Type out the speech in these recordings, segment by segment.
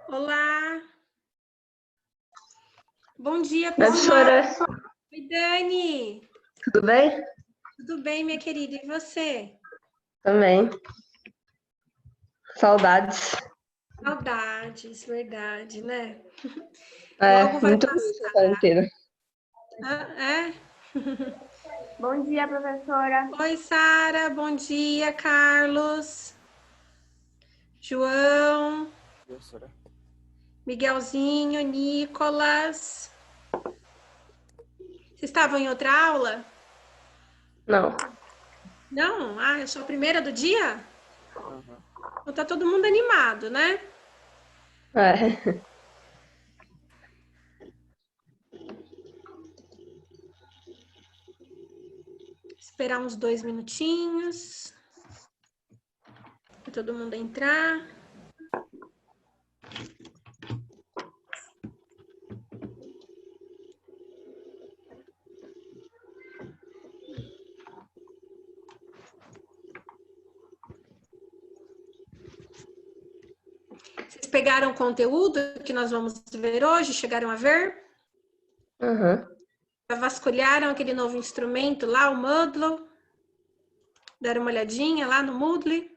Olá, bom dia, pessoal. Professora, Oi, Dani. tudo bem? Tudo bem, minha querida? E você? Também. Saudades. Saudades, verdade, né? Logo É, vai muito ruim essa passar. quarentena. É? Bom dia, professora. Oi, Sara. Bom dia, Carlos. João. Professora. Miguelzinho, Nicolas. Vocês estavam em outra aula? Não. Não? Ah, eu sou a primeira do dia? Uhum. Então tá todo mundo animado, né? É. Esperar uns 2 minutinhos para todo mundo entrar. Vocês pegaram o conteúdo que nós vamos ver hoje? Chegaram a ver? Uhum. Já vasculharam aquele novo instrumento lá, o Moodle? Deram uma olhadinha lá no Moodle?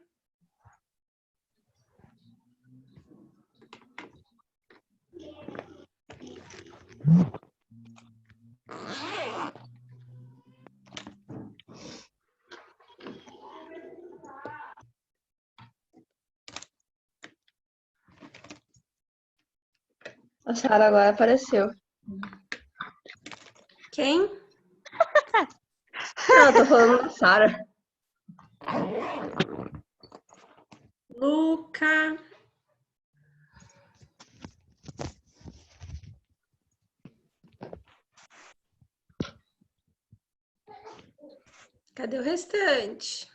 A Sara agora apareceu. Quem? Não, eu tô falando da Sara. Luca. Cadê o restante?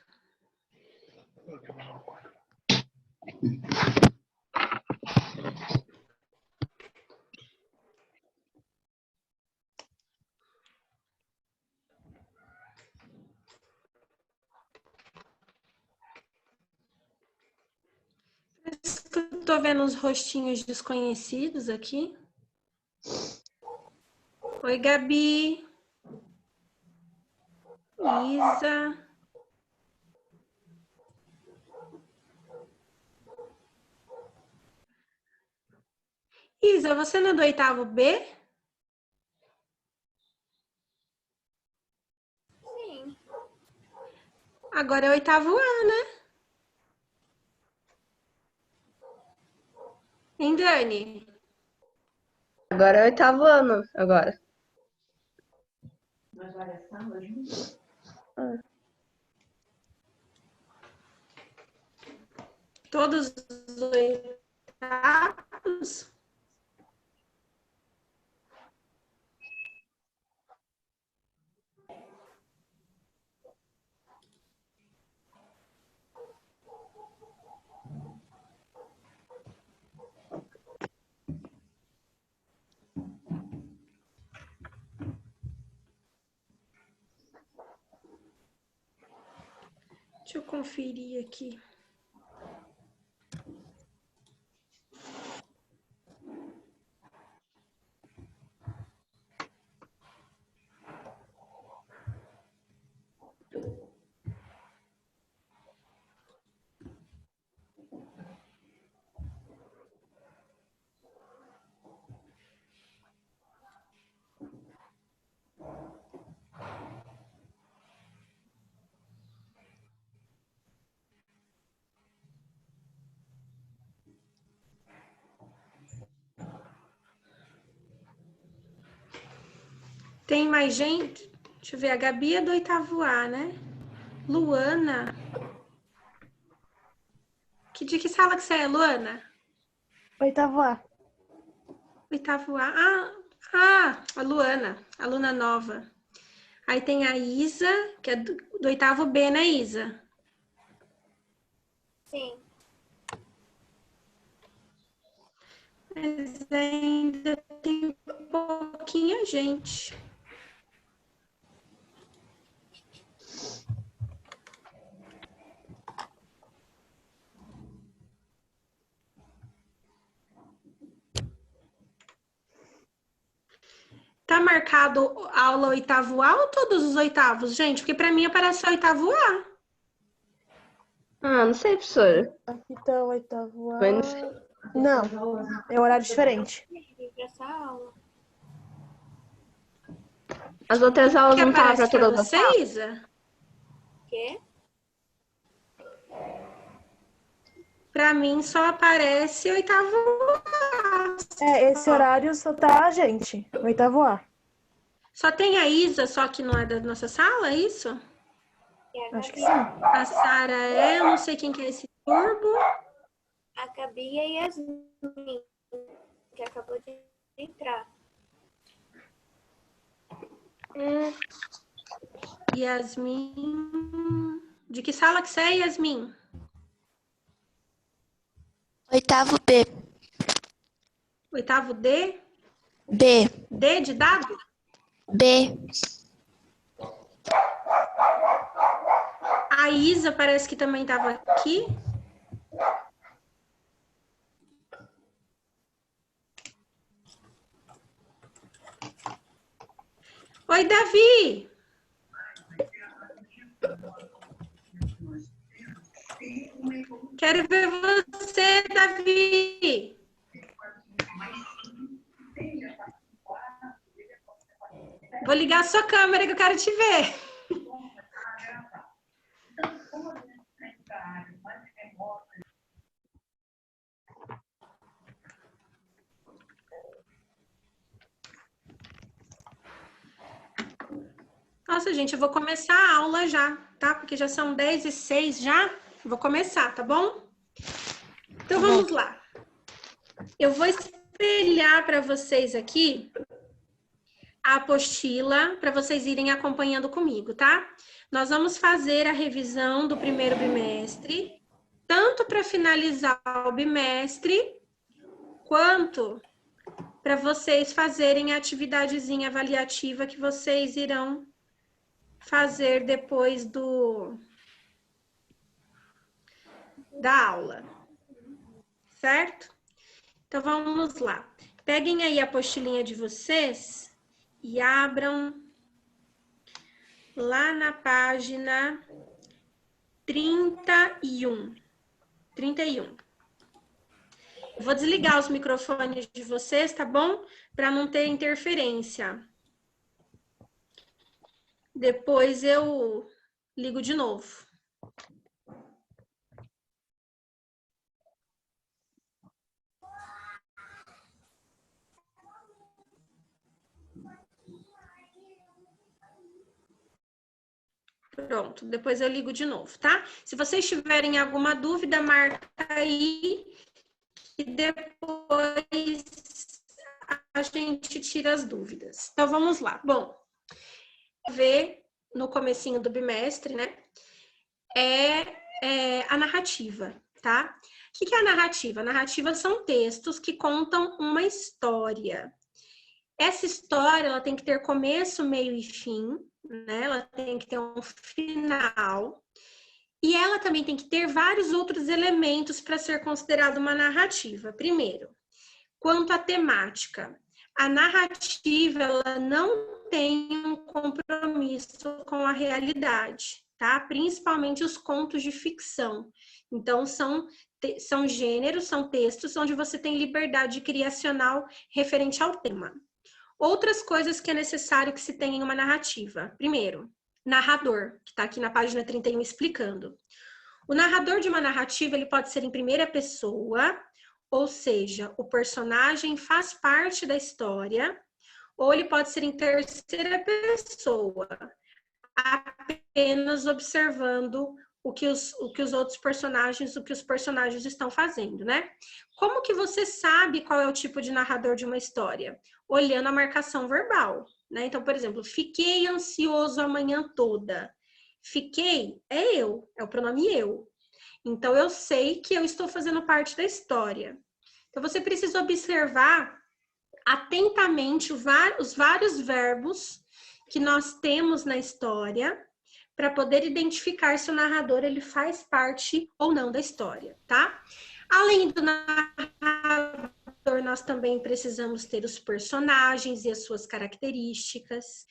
Tô vendo uns rostinhos desconhecidos aqui. Oi, Gabi. Isa. Isa, você não é do oitavo B? Sim. Agora é oitavo A, né? Hein, Dani? Agora é o oitavo ano, agora. Todos os oitavos? Deixa eu conferir aqui. Tem mais gente? Deixa eu ver, a Gabi é do oitavo A, né? Luana. De que sala que você é, Luana? Oitavo A. Oitavo A. A Luana, aluna nova. Aí tem a Isa, que é do oitavo B, né, Isa? Sim. Mas ainda tem pouquinha gente. tá marcado aula oitavo A ou todos os oitavos, gente? Porque para mim aparece oitavo A. Ah, não sei, professora. Aqui tá o oitavo A. Mas não sei. Não, é um horário diferente. Essa aula. As outras aulas Que não estavam aparece para para todas as você, salas? Isa? Quê? Para mim só aparece oitavo A. Esse horário só tá a gente. Oitavo A. Só tem a Isa, só que não é da nossa sala, é isso? Acho que sim. A Sara é, eu não sei quem que é esse turbo. A Gabi e a Yasmin, que acabou de entrar. Yasmin. De que sala que você é, Yasmin? Oitavo B. Oitavo D? B. D de dado? B. A Isa parece que também estava aqui. Oi, Davi! Quero ver você, Davi! Vou ligar a sua câmera que eu quero te ver. Nossa, gente, eu vou começar a aula já, tá? Porque já são 10h06 já. Vou começar, tá bom? Então, vamos lá. Eu vou espelhar para vocês aqui a apostila para vocês irem acompanhando comigo, tá? Nós vamos fazer a revisão do primeiro bimestre, tanto para finalizar o bimestre, quanto para vocês fazerem a atividadezinha avaliativa que vocês irão fazer depois da aula, certo? Então, vamos lá. Peguem aí a apostilinha de vocês e abram lá na página 31. Vou desligar os microfones de vocês, tá bom? Para não ter interferência. Depois eu ligo de novo. Pronto, depois eu ligo de novo, tá? Se vocês tiverem alguma dúvida, marca aí e depois a gente tira as dúvidas. Então, vamos lá. Bom, ver no comecinho do bimestre, né? É a narrativa, tá? O que é a narrativa? A narrativa são textos que contam uma história. Essa história, ela tem que ter começo, meio e fim, né? Ela tem que ter um final. E ela também tem que ter vários outros elementos para ser considerada uma narrativa. Primeiro, quanto à temática, a narrativa ela não tem um compromisso com a realidade, tá? Principalmente os contos de ficção. Então, são gêneros, são textos onde você tem liberdade criacional referente ao tema. Outras coisas que é necessário que se tenha em uma narrativa. Primeiro, narrador, que está aqui na página 31 explicando. O narrador de uma narrativa, ele pode ser em primeira pessoa, ou seja, o personagem faz parte da história, ou ele pode ser em terceira pessoa, apenas observando o que os personagens estão fazendo, né? Como que você sabe qual é o tipo de narrador de uma história? Olhando a marcação verbal, né? Então, por exemplo, fiquei ansioso a manhã toda. Fiquei é eu, é o pronome eu. Então, eu sei que eu estou fazendo parte da história. Então, você precisa observar atentamente os vários verbos que nós temos na história para poder identificar se o narrador ele faz parte ou não da história, tá? Além do narrador narrador, nós também precisamos ter os personagens e as suas características.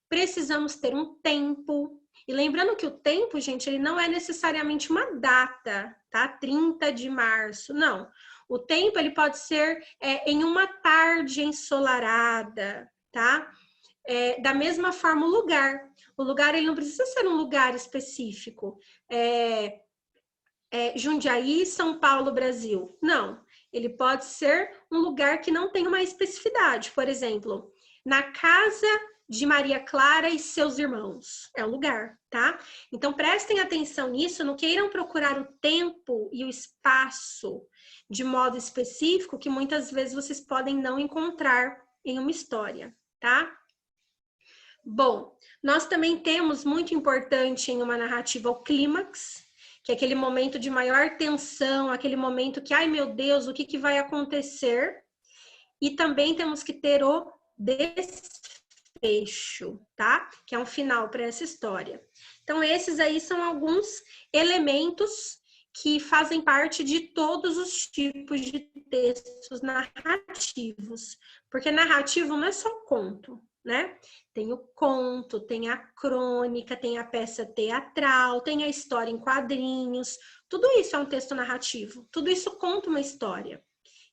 Precisamos ter um tempo. E lembrando que o tempo, gente, ele não é necessariamente uma data, tá? 30 de março, não. O tempo, ele pode ser em uma tarde ensolarada, tá? Da mesma forma, o lugar. O lugar, ele não precisa ser um lugar específico. Jundiaí, São Paulo, Brasil. Não. Ele pode ser um lugar que não tem uma especificidade. Por exemplo, na casa de Maria Clara e seus irmãos. É um lugar, tá? Então, prestem atenção nisso, não queiram procurar o tempo e o espaço de modo específico, que muitas vezes vocês podem não encontrar em uma história, tá? Bom, nós também temos, muito importante em uma narrativa, o clímax, que é aquele momento de maior tensão, aquele momento que, ai meu Deus, o que vai acontecer? E também temos que ter o desfecho, tá? Que é um final para essa história. Então, esses aí são alguns elementos que fazem parte de todos os tipos de textos narrativos. Porque narrativo não é só conto, né? Tem o conto, tem a crônica, tem a peça teatral, tem a história em quadrinhos. Tudo isso é um texto narrativo. Tudo isso conta uma história.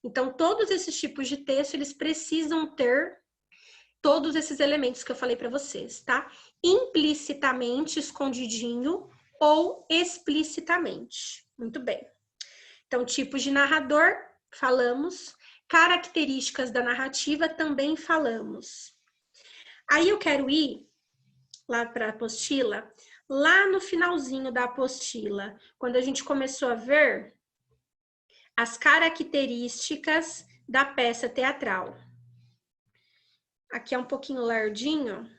Então, todos esses tipos de texto, eles precisam ter todos esses elementos que eu falei para vocês, tá? Implicitamente, escondidinho ou explicitamente. Muito bem. Então, tipos de narrador, falamos. Características da narrativa, também falamos. Aí eu quero ir lá para a apostila, lá no finalzinho da apostila, quando a gente começou a ver as características da peça teatral. Aqui é um pouquinho lardinho.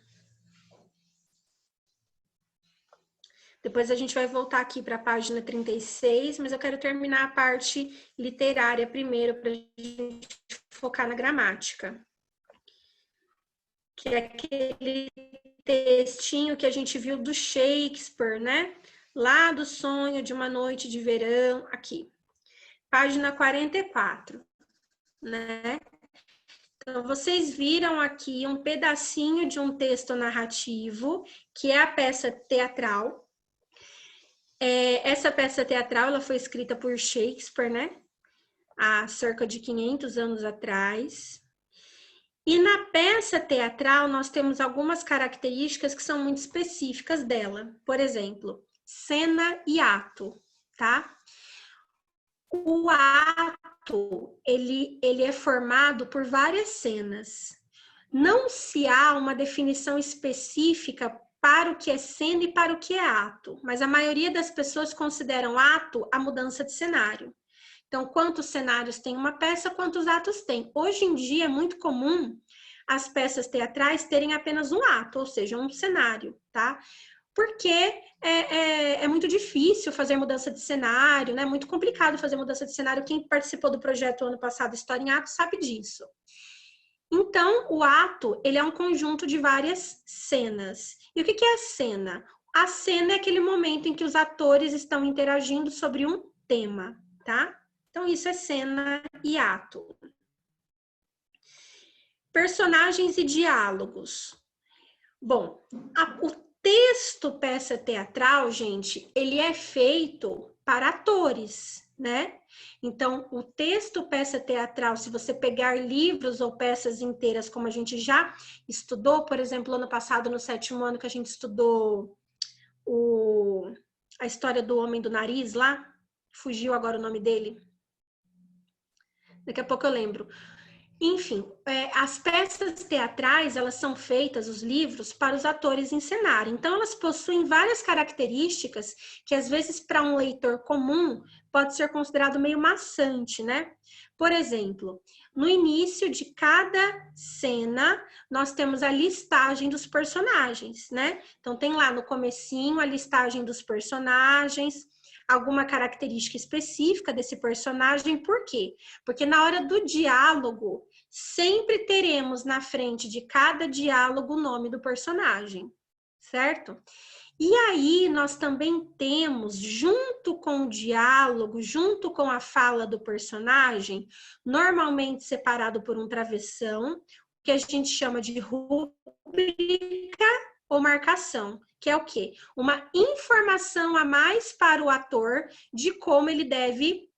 Depois a gente vai voltar aqui para a página 36, mas eu quero terminar a parte literária primeiro, para a gente focar na gramática. Que é aquele textinho que a gente viu do Shakespeare, né? Lá do Sonho de uma Noite de Verão, aqui. Página 44, né? Então, vocês viram aqui um pedacinho de um texto narrativo, que é a peça teatral. Essa peça teatral, ela foi escrita por Shakespeare, né? Há cerca de 500 anos atrás. E na peça teatral, nós temos algumas características que são muito específicas dela. Por exemplo, cena e ato, tá? O ato, ele é formado por várias cenas. Não se há uma definição específica para o que é cena e para o que é ato, mas a maioria das pessoas consideram ato a mudança de cenário. Então, quantos cenários tem uma peça, quantos atos tem? Hoje em dia é muito comum as peças teatrais terem apenas um ato, ou seja, um cenário, tá? Porque é muito difícil fazer mudança de cenário, né? É muito complicado fazer mudança de cenário. Quem participou do projeto ano passado, História em Ato, sabe disso. Então, o ato, ele é um conjunto de várias cenas. E o que é a cena? A cena é aquele momento em que os atores estão interagindo sobre um tema, tá? Então, isso é cena e ato. Personagens e diálogos. Bom, o texto peça teatral, gente, ele é feito para atores, né? Então, o texto peça teatral, se você pegar livros ou peças inteiras, como a gente já estudou, por exemplo, ano passado, no 7º ano, que a gente estudou a história do Homem do Nariz lá, fugiu agora o nome dele. Daqui a pouco eu lembro. Enfim, as peças teatrais, elas são feitas, os livros, para os atores encenarem. Então, elas possuem várias características que, às vezes, para um leitor comum, pode ser considerado meio maçante, né? Por exemplo, no início de cada cena, nós temos a listagem dos personagens, né? Então, tem lá no comecinho a listagem dos personagens, alguma característica específica desse personagem. Por quê? Porque na hora do diálogo, sempre teremos na frente de cada diálogo o nome do personagem, certo? E aí nós também temos, junto com o diálogo, junto com a fala do personagem, normalmente separado por um travessão, que a gente chama de rúbrica ou marcação, que é o quê? Uma informação a mais para o ator de como ele deve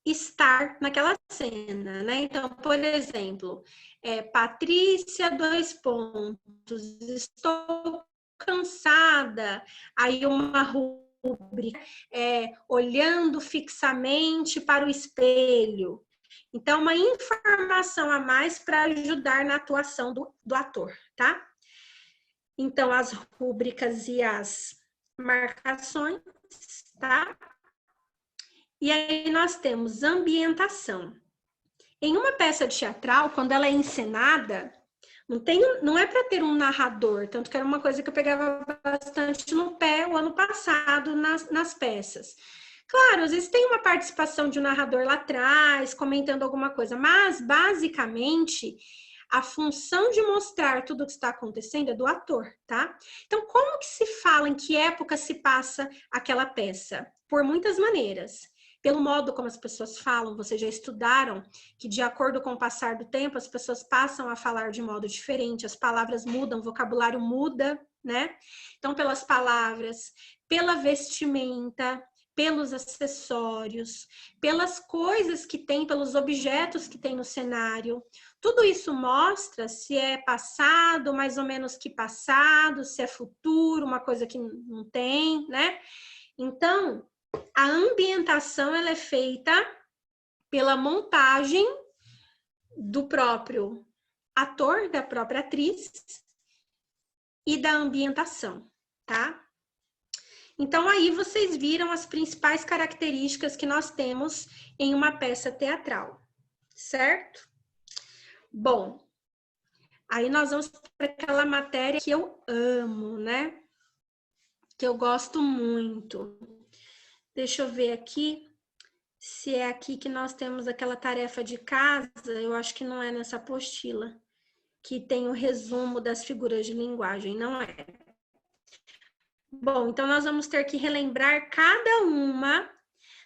estar naquela cena, né? Então, por exemplo, Patrícia, 2 pontos, estou cansada, aí uma rúbrica, olhando fixamente para o espelho. Então, uma informação a mais para ajudar na atuação do ator, tá? Então, as rúbricas e as marcações, tá? E aí nós temos ambientação. Em uma peça teatral, quando ela é encenada, não é para ter um narrador, tanto que era uma coisa que eu pegava bastante no pé o ano passado nas peças. Claro, às vezes tem uma participação de um narrador lá atrás, comentando alguma coisa, mas basicamente a função de mostrar tudo o que está acontecendo é do ator, tá? Então, como que se fala, em que época se passa aquela peça? Por muitas maneiras. Pelo modo como as pessoas falam, vocês já estudaram que de acordo com o passar do tempo, as pessoas passam a falar de modo diferente, as palavras mudam, o vocabulário muda, né? Então, pelas palavras, pela vestimenta, pelos acessórios, pelas coisas que tem, pelos objetos que tem no cenário. Tudo isso mostra se é passado, mais ou menos que passado, se é futuro, uma coisa que não tem, né? Então, a ambientação ela é feita pela montagem do próprio ator, da própria atriz e da ambientação, tá? Então, aí vocês viram as principais características que nós temos em uma peça teatral, certo? Bom, aí nós vamos para aquela matéria que eu amo, né? Que eu gosto muito. Deixa eu ver aqui, se é aqui que nós temos aquela tarefa de casa, eu acho que não é nessa apostila, que tem o resumo das figuras de linguagem, não é. Bom, então nós vamos ter que relembrar cada uma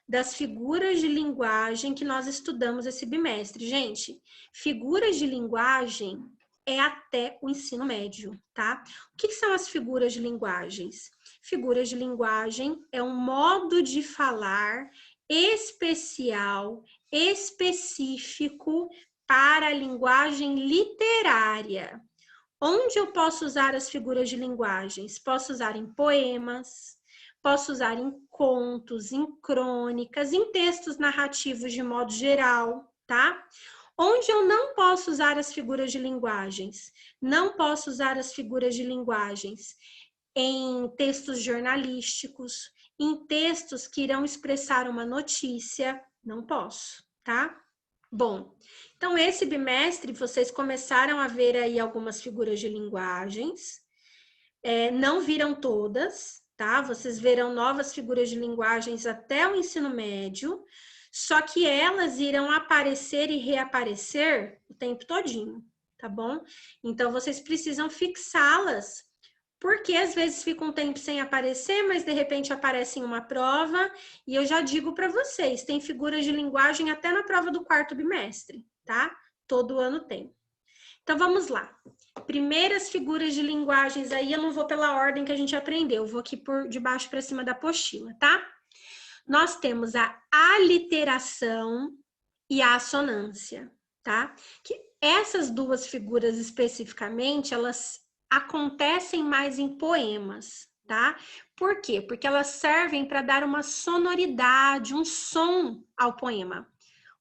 das figuras de linguagem que nós estudamos esse bimestre. Gente, figuras de linguagem é até o ensino médio, tá? O que são as figuras de linguagens? Figuras de linguagem é um modo de falar especial, específico para a linguagem literária. Onde eu posso usar as figuras de linguagens? Posso usar em poemas, posso usar em contos, em crônicas, em textos narrativos de modo geral, tá? Onde eu não posso usar as figuras de linguagens? Não posso usar as figuras de linguagens em textos jornalísticos, em textos que irão expressar uma notícia, não posso, tá? Bom, então esse bimestre vocês começaram a ver aí algumas figuras de linguagens, não viram todas, tá? Vocês verão novas figuras de linguagens até o ensino médio, só que elas irão aparecer e reaparecer o tempo todinho, tá bom? Então vocês precisam fixá-las, porque às vezes fica um tempo sem aparecer, mas de repente aparece em uma prova, e eu já digo para vocês, tem figuras de linguagem até na prova do 4º bimestre, tá? Todo ano tem. Então vamos lá. Primeiras figuras de linguagens aí, eu não vou pela ordem que a gente aprendeu, eu vou aqui por de baixo para cima da apostila, tá? Nós temos a aliteração e a assonância, tá? Que essas duas figuras especificamente, elas acontecem mais em poemas, tá? Por quê? Porque elas servem para dar uma sonoridade, um som ao poema.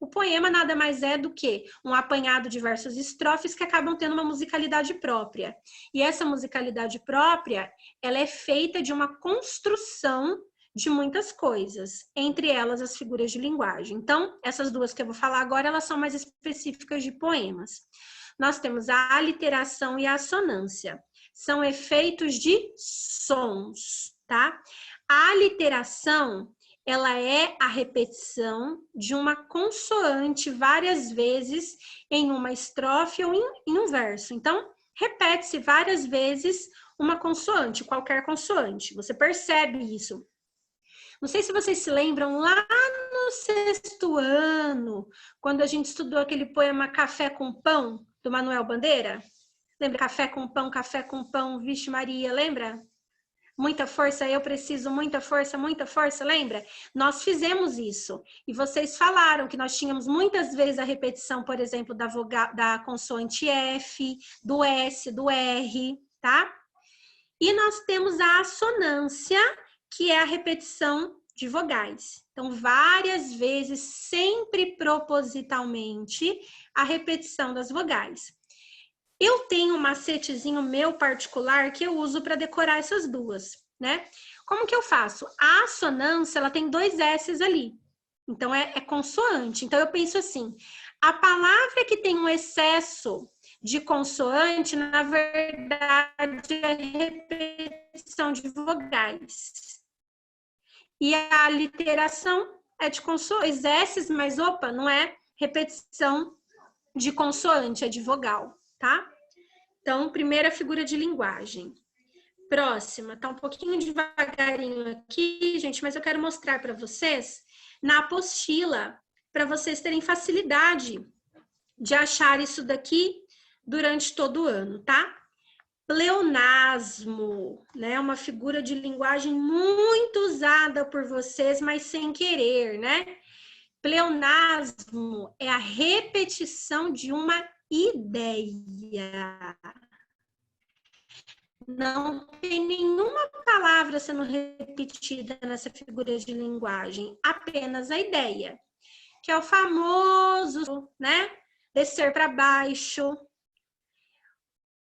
O poema nada mais é do que um apanhado de versos e estrofes que acabam tendo uma musicalidade própria. E essa musicalidade própria, ela é feita de uma construção de muitas coisas, entre elas as figuras de linguagem. Então, essas duas que eu vou falar agora, elas são mais específicas de poemas. Nós temos a aliteração e a assonância. São efeitos de sons, tá? A aliteração, ela é a repetição de uma consoante várias vezes em uma estrofe ou em um verso. Então, repete-se várias vezes uma consoante, qualquer consoante. Você percebe isso. Não sei se vocês se lembram, lá no 6º ano, quando a gente estudou aquele poema Café com Pão, do Manuel Bandeira. Lembra? Café com pão, vixe Maria, lembra? Muita força, eu preciso, muita força, lembra? Nós fizemos isso. E vocês falaram que nós tínhamos muitas vezes a repetição, por exemplo, da consoante F, do S, do R, tá? E nós temos a assonância, que é a repetição de vogais. Então, várias vezes, sempre propositalmente, a repetição das vogais. Eu tenho um macetezinho meu particular que eu uso para decorar essas duas, né? Como que eu faço? A assonância, ela tem 2 S's ali. Então, é consoante. Então, eu penso assim, a palavra que tem um excesso de consoante, na verdade, é repetição de vogais. E a literação é de consoantes, S's, mas opa, não é repetição de consoante, é de vogal, tá? Então, primeira figura de linguagem. Próxima, tá um pouquinho devagarinho aqui, gente, mas eu quero mostrar para vocês na apostila, para vocês terem facilidade de achar isso daqui durante todo o ano, tá? Pleonasmo, né? Uma figura de linguagem muito usada por vocês, mas sem querer, né? Pleonasmo é a repetição de uma ideia. Não tem nenhuma palavra sendo repetida nessa figura de linguagem, apenas a ideia, que é o famoso, né? Descer para baixo.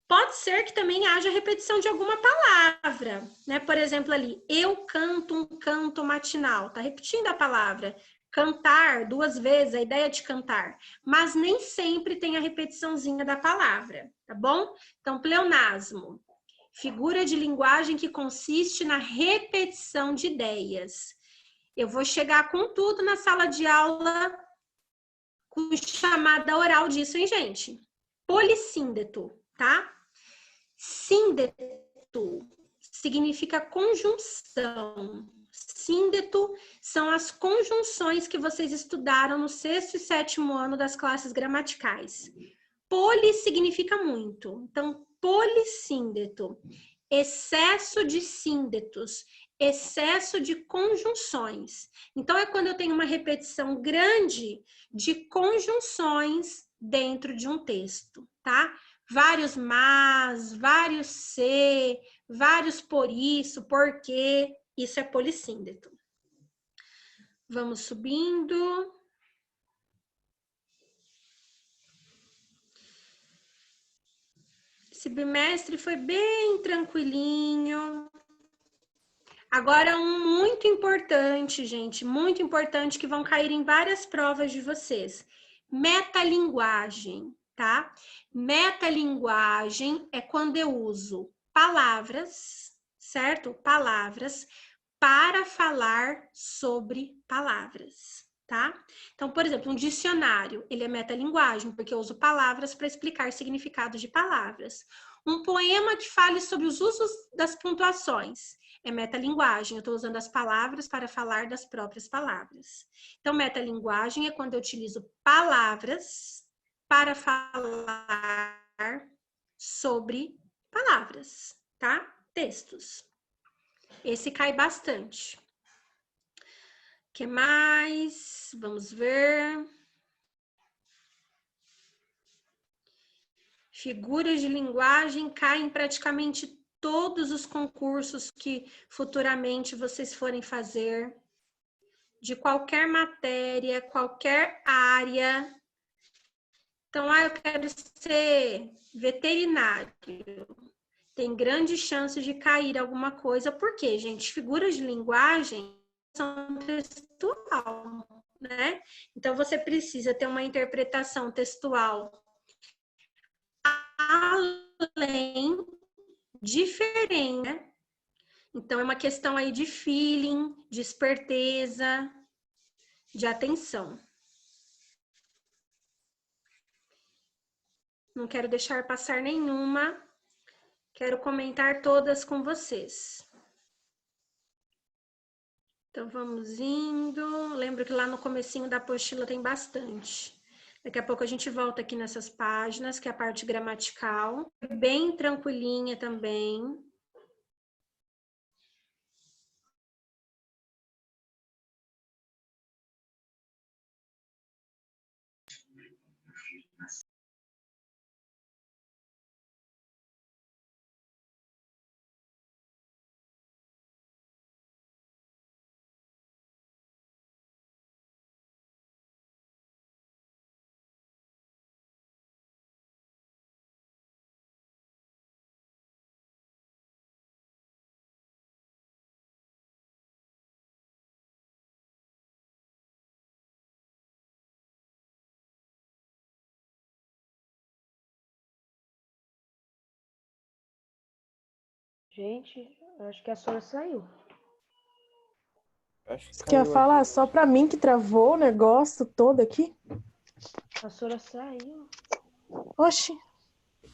Pode ser que também haja repetição de alguma palavra, né? Por exemplo, ali, eu canto um canto matinal. Tá repetindo a palavra. Cantar 2 vezes, a ideia de cantar. Mas nem sempre tem a repetiçãozinha da palavra, tá bom? Então, pleonasmo. Figura de linguagem que consiste na repetição de ideias. Eu vou chegar com tudo na sala de aula com chamada oral disso, hein, gente? Polissíndeto, tá? Síndeto significa conjunção. Síndeto são as conjunções que vocês estudaram no 6º e 7º ano das classes gramaticais. Poli significa muito. Então, polissíndeto. Excesso de síndetos. Excesso de conjunções. Então, é quando eu tenho uma repetição grande de conjunções dentro de um texto, tá? Vários mas, vários se, vários por isso, porque, isso é polissíndeto. Vamos subindo. Esse bimestre foi bem tranquilinho. Agora, um muito importante, gente, muito importante, que vão cair em várias provas de vocês. Metalinguagem, tá? Metalinguagem é quando eu uso palavras, certo? Palavras para falar sobre palavras, tá? Então, por exemplo, um dicionário, ele é metalinguagem, porque eu uso palavras para explicar significados de palavras. Um poema que fale sobre os usos das pontuações é metalinguagem, eu estou usando as palavras para falar das próprias palavras. Então, metalinguagem é quando eu utilizo palavras para falar sobre palavras, tá? Textos. Esse cai bastante. O que mais? Vamos ver. Figuras de linguagem caem em praticamente todos os concursos que futuramente vocês forem fazer, de qualquer matéria, qualquer área. Então, eu quero ser veterinário. Tem grande chance de cair alguma coisa. Por quê, gente? Figuras de linguagem são textual, né? Então, você precisa ter uma interpretação textual além, diferente, né? Então, é uma questão aí de feeling, de esperteza, de atenção. Não quero deixar passar nenhuma. Quero comentar todas com vocês. Então, vamos indo. Lembro que lá no comecinho da apostila tem bastante. Daqui a pouco a gente volta aqui nessas páginas, que é a parte gramatical. Bem tranquilinha também. Gente, eu acho que a Sora saiu. Acho que Você quer caiu falar aqui. só pra mim que travou o negócio todo aqui? A Sora saiu. Oxi,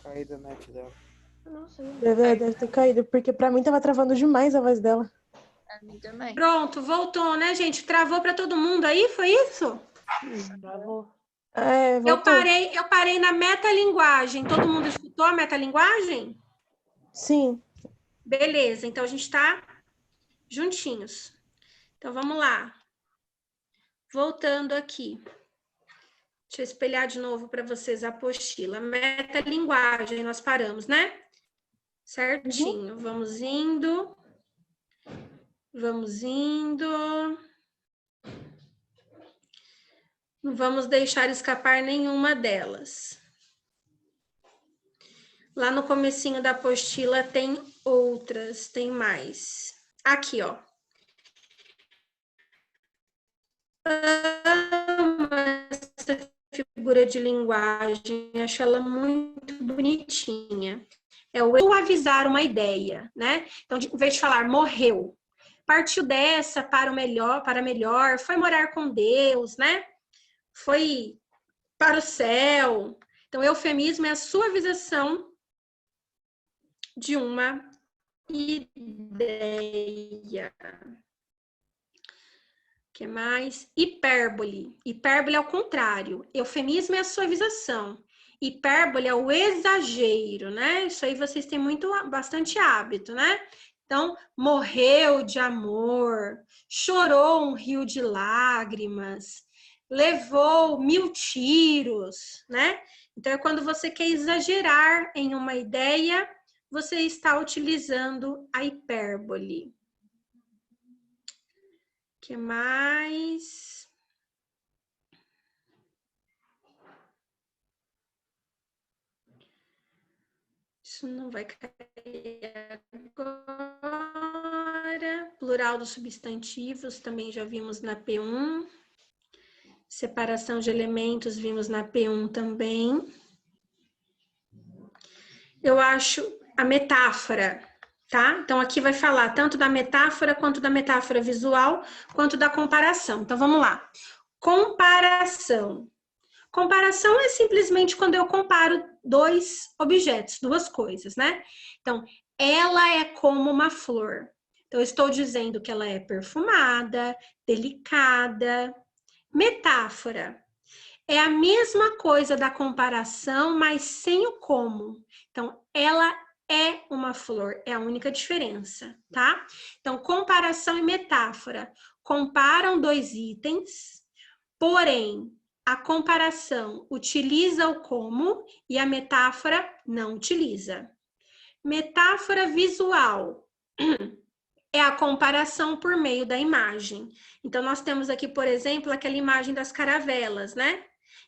Caída da net dela. Não, saiu. deve ter caído, porque pra mim tava travando demais a voz dela. A mim também. Pronto, voltou, né, gente? Travou para todo mundo aí, foi isso? Travou. É, voltou. Eu parei na metalinguagem. Todo mundo escutou a metalinguagem? Sim. Beleza, então a gente está juntinhos. Então vamos lá. Voltando aqui. Deixa eu espelhar de novo para vocês a apostila. Metalinguagem, nós paramos, né? Certinho. Vamos indo. Vamos indo. Não vamos deixar escapar nenhuma delas. Lá no comecinho da apostila tem outras, tem mais. Aqui, ó. Amo essa figura de linguagem, acho ela muito bonitinha. É o suavizar uma ideia, né? Então, em vez de falar morreu, partiu dessa para melhor, foi morar com Deus, né? Foi para o céu. Então, eufemismo é a suavização de uma ideia. O que mais? Hipérbole. Hipérbole é o contrário. Eufemismo é a suavização. Hipérbole é o exagero, né? Isso aí vocês têm bastante hábito, né? Então, morreu de amor, chorou um rio de lágrimas, levou 1000 tiros, né? Então, é quando você quer exagerar em uma ideia, você está utilizando a hipérbole. O que mais? Isso não vai cair agora. Plural dos substantivos também já vimos na P1. Separação de elementos vimos na P1 também. Eu acho a metáfora, tá? Então, aqui vai falar tanto da metáfora, quanto da metáfora visual, quanto da comparação. Então, vamos lá. Comparação. Comparação é simplesmente quando eu comparo dois objetos, duas coisas, né? Então, ela é como uma flor. Então, eu estou dizendo que ela é perfumada, delicada. Metáfora. É a mesma coisa da comparação, mas sem o como. Então, ela é uma flor, é a única diferença, tá? Então, comparação e metáfora. Comparam dois itens, porém, a comparação utiliza o como e a metáfora não utiliza. Metáfora visual é a comparação por meio da imagem. Então, nós temos aqui, por exemplo, aquela imagem das caravelas, né?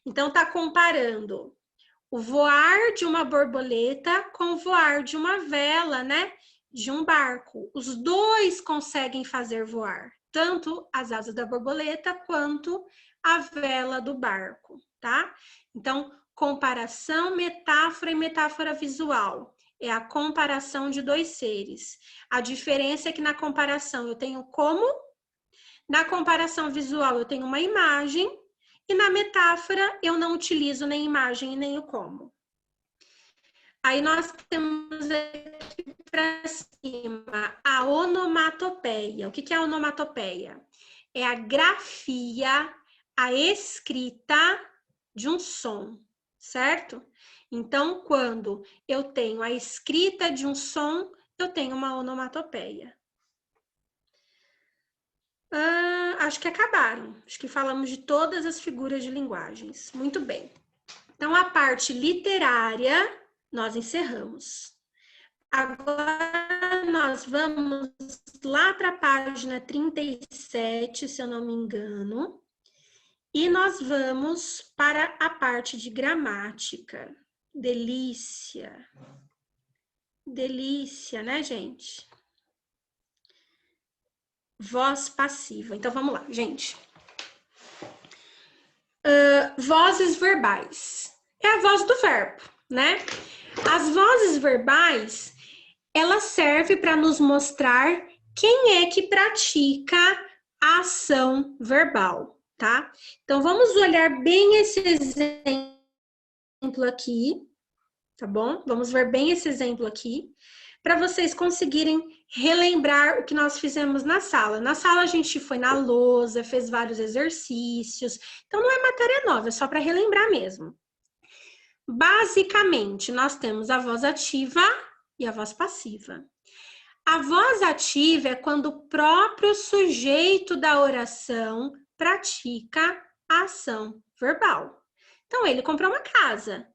Então, está comparando o voar de uma borboleta com o voar de uma vela, né? De um barco. Os dois conseguem fazer voar, tanto as asas da borboleta quanto a vela do barco, tá? Então, comparação, metáfora e metáfora visual. É a comparação de dois seres. A diferença é que na comparação eu tenho como, na comparação visual eu tenho uma imagem, e na metáfora eu não utilizo nem imagem e nem o como. Aí nós temos aqui para cima a onomatopeia. O que é a onomatopeia? É a grafia, a escrita de um som, certo? Então, quando eu tenho a escrita de um som, eu tenho uma onomatopeia. Acho que acabaram. Acho que falamos de todas as figuras de linguagens. Muito bem. Então, a parte literária, nós encerramos. Agora, nós vamos lá para a página 37, se eu não me engano. E nós vamos para a parte de gramática. Delícia. Delícia, né, gente? Voz passiva. Então, vamos lá, gente. Vozes verbais. É a voz do verbo, né? As vozes verbais, ela serve para nos mostrar quem é que pratica a ação verbal, tá? Então, vamos olhar bem esse exemplo aqui, tá bom? Vamos ver bem esse exemplo aqui, para vocês conseguirem relembrar o que nós fizemos na sala. Na sala a gente foi na lousa, fez vários exercícios, então não é matéria nova, é só para relembrar mesmo. Basicamente, nós temos a voz ativa e a voz passiva. A voz ativa é quando o próprio sujeito da oração pratica a ação verbal. Então, ele comprou uma casa.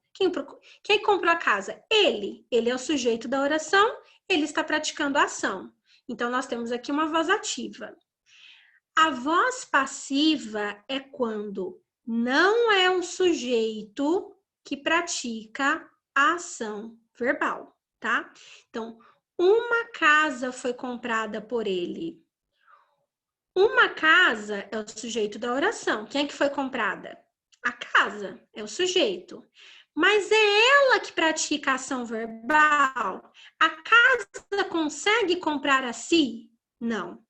Quem comprou a casa? Ele. Ele é o sujeito da oração, ele está praticando a ação. Então, nós temos aqui uma voz ativa. A voz passiva é quando não é um sujeito que pratica a ação verbal, tá? Então, uma casa foi comprada por ele. Uma casa é o sujeito da oração. Quem é que foi comprada? A casa é o sujeito. Mas é ela que pratica a ação verbal? A casa consegue comprar a si? Não.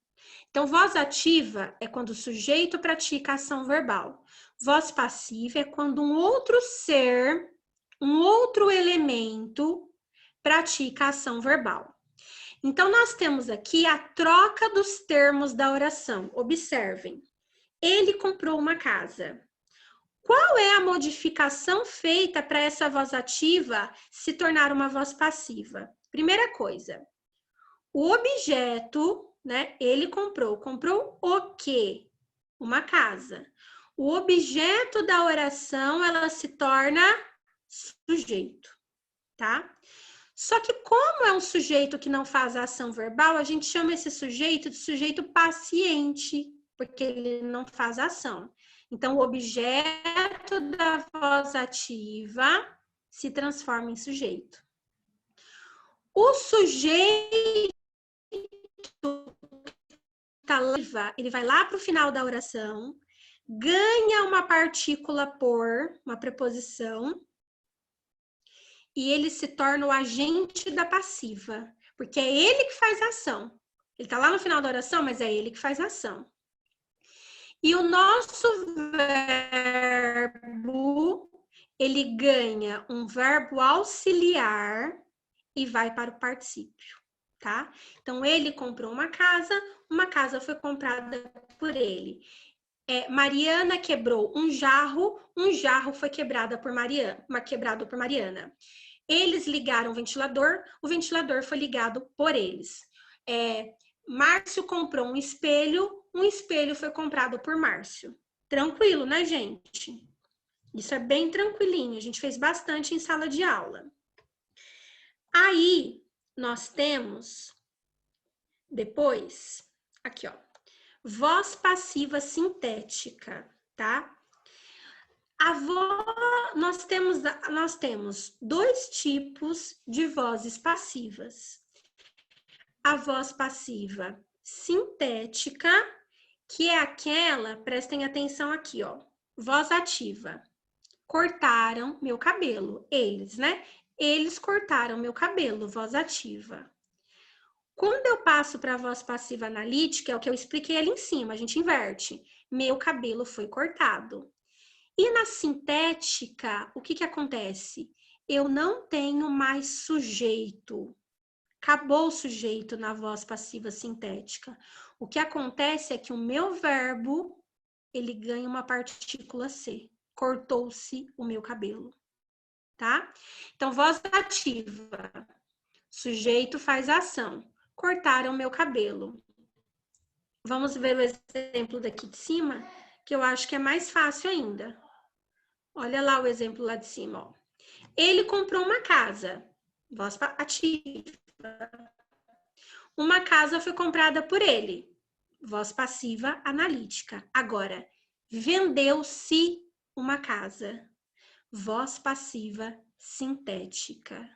Então, voz ativa é quando o sujeito pratica a ação verbal. Voz passiva é quando um outro ser, um outro elemento pratica a ação verbal. Então, nós temos aqui a troca dos termos da oração. Observem. Ele comprou uma casa. Qual é a modificação feita para essa voz ativa se tornar uma voz passiva? Primeira coisa, o objeto, né? Ele comprou o quê? Uma casa. O objeto da oração, ela se torna sujeito, tá? Só que como é um sujeito que não faz a ação verbal, a gente chama esse sujeito de sujeito paciente, porque ele não faz ação. Então, o objeto da voz ativa se transforma em sujeito. O sujeito ele vai lá para o final da oração, ganha uma partícula por, uma preposição, e ele se torna o agente da passiva, porque é ele que faz a ação. Ele está lá no final da oração, mas é ele que faz a ação. E o nosso verbo, ele ganha um verbo auxiliar e vai para o particípio, tá? Então, ele comprou uma casa foi comprada por ele. Mariana quebrou um jarro foi quebrado por Mariana. Eles ligaram o ventilador foi ligado por eles. Márcio comprou um espelho foi comprado por Márcio. Tranquilo, né, gente? Isso é bem tranquilinho, a gente fez bastante em sala de aula. Aí, nós temos, depois, aqui, ó, voz passiva sintética, tá? Nós temos dois tipos de vozes passivas. A voz passiva sintética, que é aquela, prestem atenção aqui, ó, voz ativa. Cortaram meu cabelo, eles, né? Eles cortaram meu cabelo, voz ativa. Quando eu passo para a voz passiva analítica, é o que eu expliquei ali em cima, a gente inverte. Meu cabelo foi cortado. E na sintética, o que acontece? eu não tenho mais sujeito. Acabou o sujeito na voz passiva sintética. O que acontece é que o meu verbo, ele ganha uma partícula C. Cortou-se o meu cabelo. Tá? Então, voz ativa. Sujeito faz ação. Cortaram meu cabelo. Vamos ver o exemplo daqui de cima, que eu acho que é mais fácil ainda. Olha lá o exemplo lá de cima, ó. Ele comprou uma casa. Voz ativa. Uma casa foi comprada por ele. Voz passiva analítica. Agora, vendeu-se uma casa. Voz passiva sintética.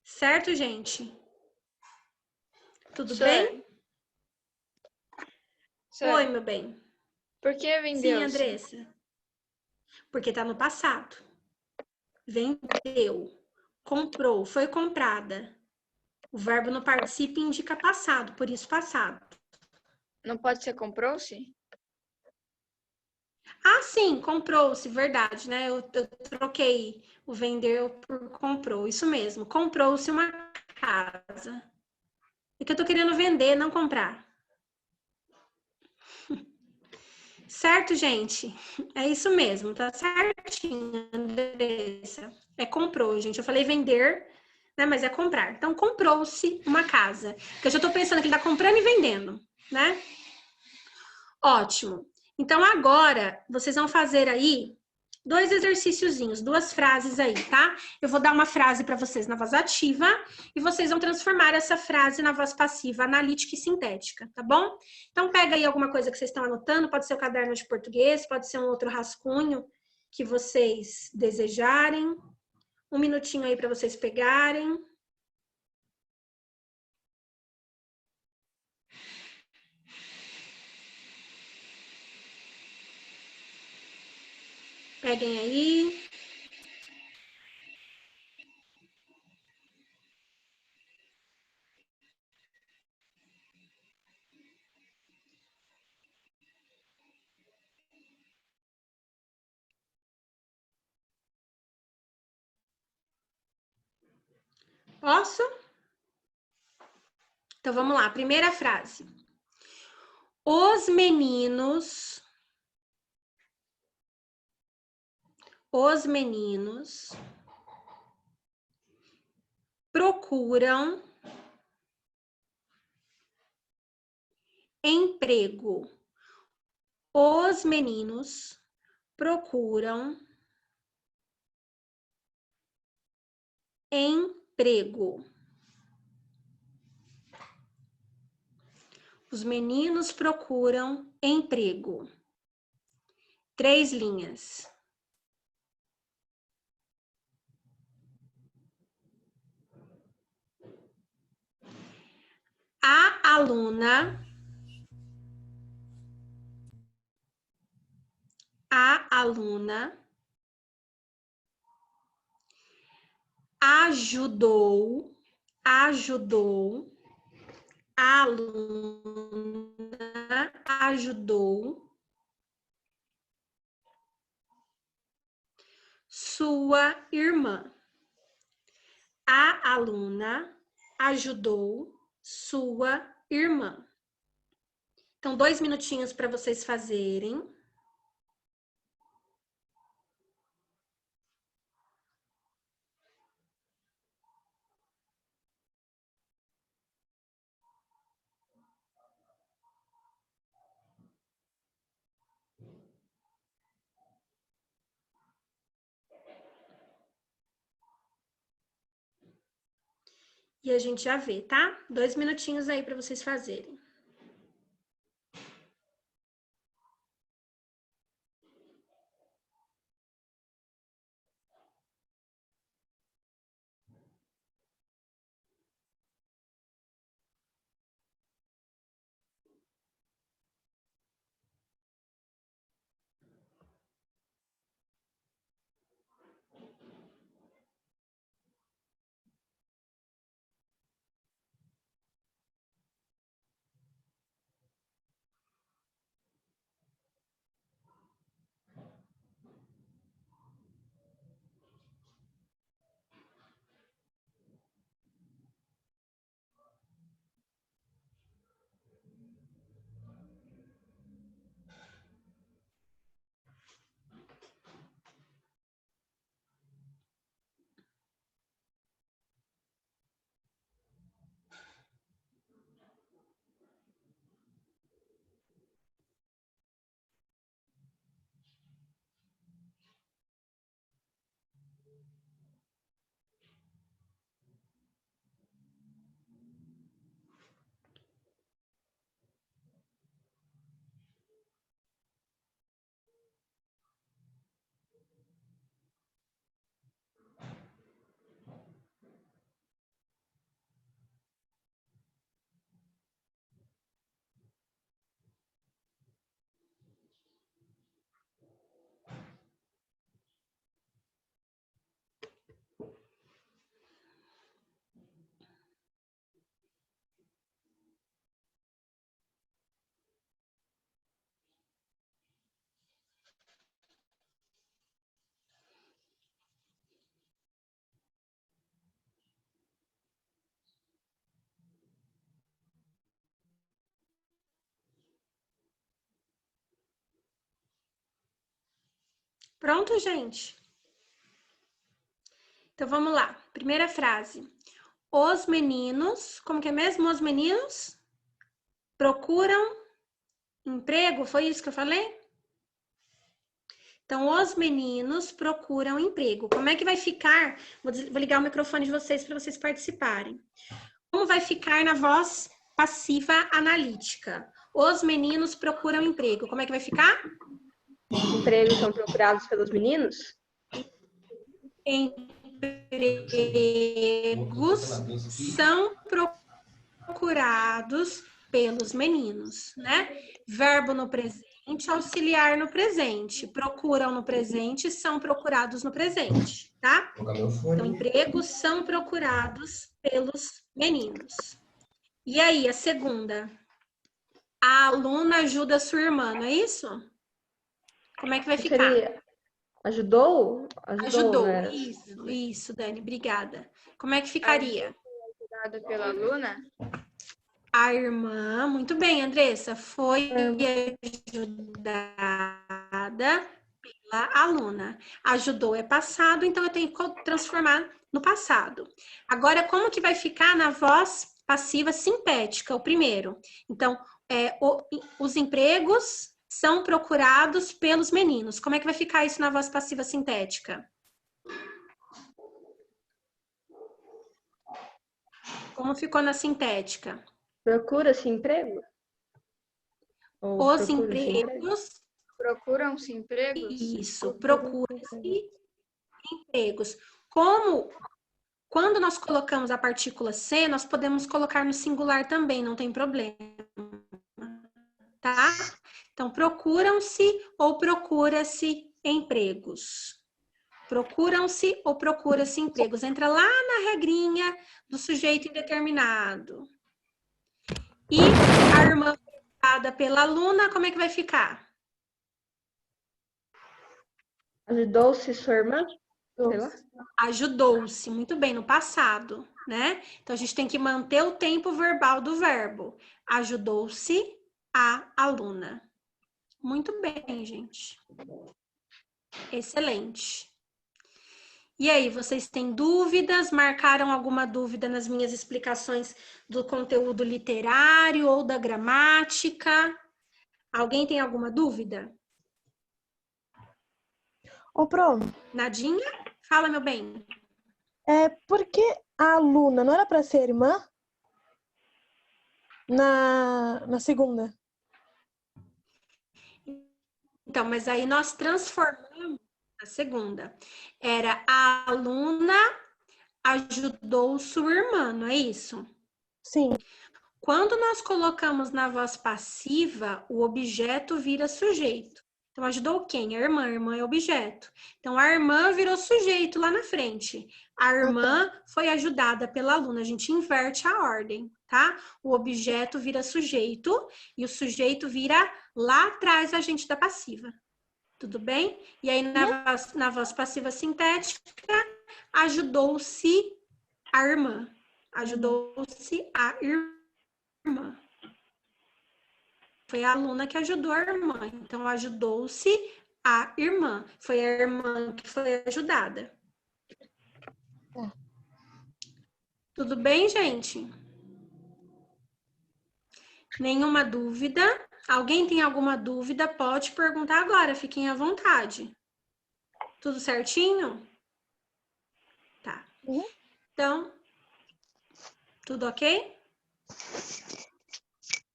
Certo, gente? Tudo bem? Oi, meu bem. Por que vendeu? Sim, Andressa. Porque tá no passado. Vendeu. Comprou. Foi comprada. O verbo no participe indica passado, por isso passado. Não pode ser comprou-se? Ah, sim, comprou-se, verdade, né? Eu troquei o vendeu por comprou. Isso mesmo, comprou-se uma casa. É que eu tô querendo vender, não comprar. Certo, gente? É isso mesmo, tá certinho, Andressa. É comprou, gente. Eu falei vender, né? Mas é comprar. Então, comprou-se uma casa. Porque eu já tô pensando que ele tá comprando e vendendo, né? Ótimo. Então, agora, vocês vão fazer aí 2 exercíciozinhos, 2 frases aí, tá? Eu vou dar uma frase para vocês na voz ativa e vocês vão transformar essa frase na voz passiva, analítica e sintética, tá bom? Então, pega aí alguma coisa que vocês estão anotando, pode ser o caderno de português, pode ser um outro rascunho que vocês desejarem. Um minutinho aí para vocês pegarem. Peguem aí. Posso? Então, vamos lá. Primeira frase. Os meninos procuram emprego. Os meninos procuram emprego. Os meninos procuram emprego. 3 linhas. A aluna ajudou a aluna ajudou sua irmã. A aluna ajudou sua irmã. Então, 2 minutinhos para vocês fazerem. E a gente já vê, tá? 2 minutinhos aí para vocês fazerem. Pronto, gente? Então, vamos lá. Primeira frase. Os meninos, como que é mesmo? Os meninos procuram emprego? Foi isso que eu falei? Então, os meninos procuram emprego. Como é que vai ficar? Vou ligar o microfone de vocês para vocês participarem. Como vai ficar na voz passiva analítica? Os meninos procuram emprego. Como é que vai ficar? Empregos são procurados pelos meninos? Empregos são procurados pelos meninos, né? Verbo no presente, auxiliar no presente. Procuram no presente, são procurados no presente, tá? Então, empregos são procurados pelos meninos. E aí, a segunda? A aluna ajuda a sua irmã, não é isso? Como é que vai ficar? Seria... Ajudou? Ajudou. Né? Isso, Dani, obrigada. Como é que ficaria? Ajudada pela aluna? A irmã, muito bem, Andressa, foi ajudada pela aluna. Ajudou é passado, então eu tenho que transformar no passado. Agora, como que vai ficar na voz passiva sintética, o primeiro? Então, os empregos são procurados pelos meninos. Como é que vai ficar isso na voz passiva sintética? Como ficou na sintética? Procura-se emprego? Ou Os empregos... Procuram-se empregos? Isso, procura-se empregos. Quando nós colocamos a partícula C, nós podemos colocar no singular também, não tem problema. Tá? Então, procuram-se ou procura-se empregos. Procuram-se ou procura-se empregos. Entra lá na regrinha do sujeito indeterminado. E a irmã ajudada pela aluna, como é que vai ficar? Ajudou-se sua irmã? Sei lá. Ajudou-se, muito bem, no passado, né? Então, a gente tem que manter o tempo verbal do verbo. Ajudou-se a aluna. Muito bem, gente. Excelente. E aí, vocês têm dúvidas? Marcaram alguma dúvida nas minhas explicações do conteúdo literário ou da gramática? Alguém tem alguma dúvida? Ô, Pro, Nadinha? Fala, meu bem. por que a aluna não era para ser irmã? Na segunda. Então, mas aí nós transformamos a segunda. Era a aluna ajudou sua irmã, não é isso? Sim. Quando nós colocamos na voz passiva, o objeto vira sujeito. Então, ajudou quem? A irmã é objeto. Então, a irmã virou sujeito lá na frente. A irmã foi ajudada pela aluna. A gente inverte a ordem, tá? O objeto vira sujeito e o sujeito vira lá atrás agente da passiva. Tudo bem? E aí, na voz passiva sintética, ajudou-se a irmã. Ajudou-se a irmã. Foi a aluna que ajudou a irmã. Então, ajudou-se a irmã. Foi a irmã que foi ajudada. Tudo bem, gente? Nenhuma dúvida? Alguém tem alguma dúvida? Pode perguntar agora. Fiquem à vontade. Tudo certinho? Tá. Então, tudo ok?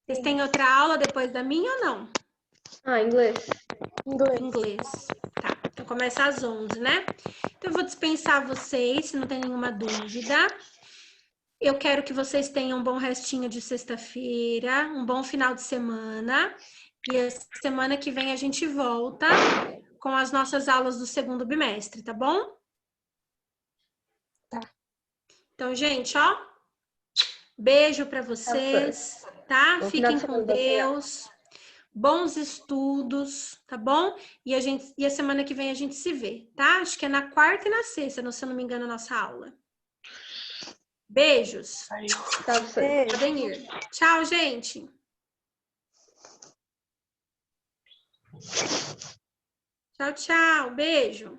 Vocês têm outra aula depois da minha ou não? Inglês. Inglês. Tá. Então começa às 11, né? Então eu vou dispensar vocês, se não tem nenhuma dúvida. Eu quero que vocês tenham um bom restinho de sexta-feira, um bom final de semana. E a semana que vem a gente volta com as nossas aulas do segundo bimestre, tá bom? Tá. Então, gente, ó. Beijo para vocês, tá? Fiquem com Deus. Bons estudos, tá bom? E a semana que vem a gente se vê, tá? Acho que é na quarta e na sexta, se eu não me engano, a nossa aula. Beijos. Podem ir. Tchau, gente. Tchau. Tchau, tchau. Beijo.